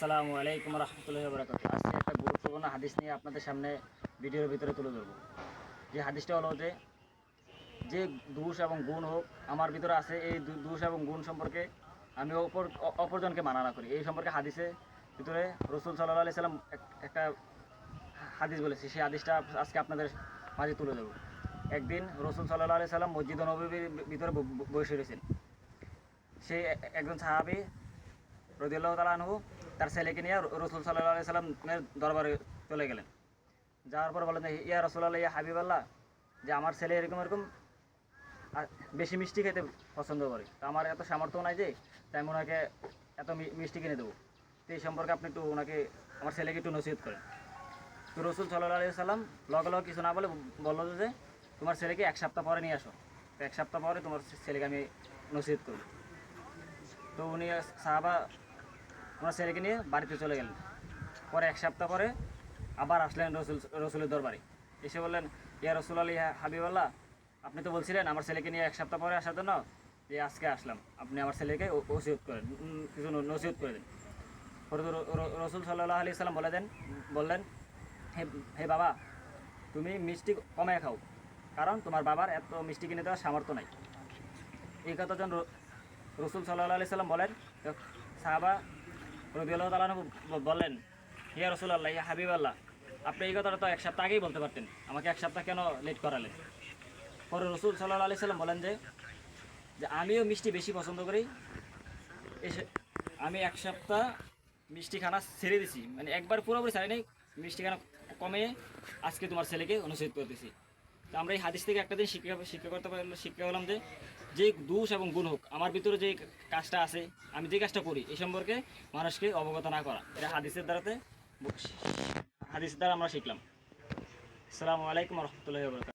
আসসালামু আলাইকুম রহমতুল্লাহি ওয়া বারাকাতুহু। আজকে একটা গুরুত্বপূর্ণ হাদিস নিয়ে আপনাদের সামনে ভিডিওর ভিতরে তুলে ধরব। যে হাদিসটা হলো যে দোষ এবং গুণ হোক আমার ভিতরে আছে, এই দোষ এবং গুণ সম্পর্কে আমি অপরজনকে মানা না করি। এই সম্পর্কে হাদিসে ভিতরে রসুল সাল্লাল্লাহু আলাইহি সাল্লাম একটা হাদিস বলেছে। সেই হাদিসটা আজকে আপনাদের মাঝে তুলে ধরব। একদিন রসুল সাল্লাল্লাহু আলাইহি সাল্লাম মসজিদ নববীর ভিতরে বসে রয়েছেন। সেই একজন সাহাবী রাদিয়াল্লাহু তাআলা আনহু তার ছেলেকে নিয়ে রসুল সাল্লাল্লাহু আলাইহি সাল্লামের দরবারে চলে গেলেন। যাওয়ার পর বলেন, ইয়া রাসূলুল্লাহ, ইয়া হাবিবাল্লাহ, যে আমার ছেলে এরকম এরকম বেশি মিষ্টি খেতে পছন্দ করে, তো আমার এত সামর্থ্য নাই যে তাই আমি ওনাকে এত মিষ্টি কিনে দেবো। তো এই সম্পর্কে আপনি একটু ওনাকে, আমার ছেলেকে একটু নসিহত করেন। তো রসুল সাল্লাল্লাহু আলাইহি সাল্লাম লগে লগে কিছু না বলে বললো যে তোমার ছেলেকে এক সপ্তাহ পরে নিয়ে আসো, তো এক সপ্তাহ পরে তোমার ছেলেকে আমি নসিহত করব। তো উনি সাহাবা ওনার ছেলেকে নিয়ে বাড়িতে চলে গেলেন। পরে এক সপ্তাহ পরে আবার আসলেন রসুলের দরবারে। এসে বললেন, ইয়া রাসূলুল্লাহ, ইয়া হাবিবাল্লাহ, আপনি তো বলছিলেন আমার ছেলেকে নিয়ে এক সপ্তাহ পরে আসার জন্য, যে আজকে আসলাম, আপনি আমার ছেলেকে ওসিয়ত করেন, কিছু নসিহত করে দেন। পরে রসুল সাল্লাল্লাহু আলাইহি সাল্লাম বললেন, হে বাবা, তুমি মিষ্টি কমে খাও, কারণ তোমার বাবার এত মিষ্টি কিনে দেওয়ার সামর্থ্য নাই। এই কথা যখন রসুল সাল্লাল্লাহু আলাইহি সাল্লাম বলেন, সাহাবা রাদিয়াল্লাহু তাআলা আনহু বললেন, ইয়া রাসূলুল্লাহ, ইয়া হাবিবাল্লাহ, আপনি এই কথাটা তো এক সপ্তাহ আগেই বলতে পারতেন, আমাকে এক সপ্তাহ কেন লেট করালেন? পরে রসুল সাল্লাল্লাহু আলাইহি সাল্লাম বলেন যে আমিও মিষ্টি বেশি পছন্দ করি, এসে আমি এক সপ্তাহ মিষ্টি খানা ছেড়ে দিছি, মানে একবার পুরোপুরি ছাড়ি নাই, মিষ্টি খানা কমে আজকে তোমার ছেলেকে অনুসৃত করতেছি। তো আমরা এই হাদিস থেকে একটা দিন শিক্ষা করলাম যে দোষ এবং গুণ হোক আমার ভিতরে যে কাজটা আছে, আমি যে কাজটা করি এই সম্পর্কে মানুষকে অবগত না করা, এটা হাদিসের দ্বারা আমরা শিখলাম। আসসালামু আলাইকুম রহমতুল্লাহি ওয়া বারাকাতুহু।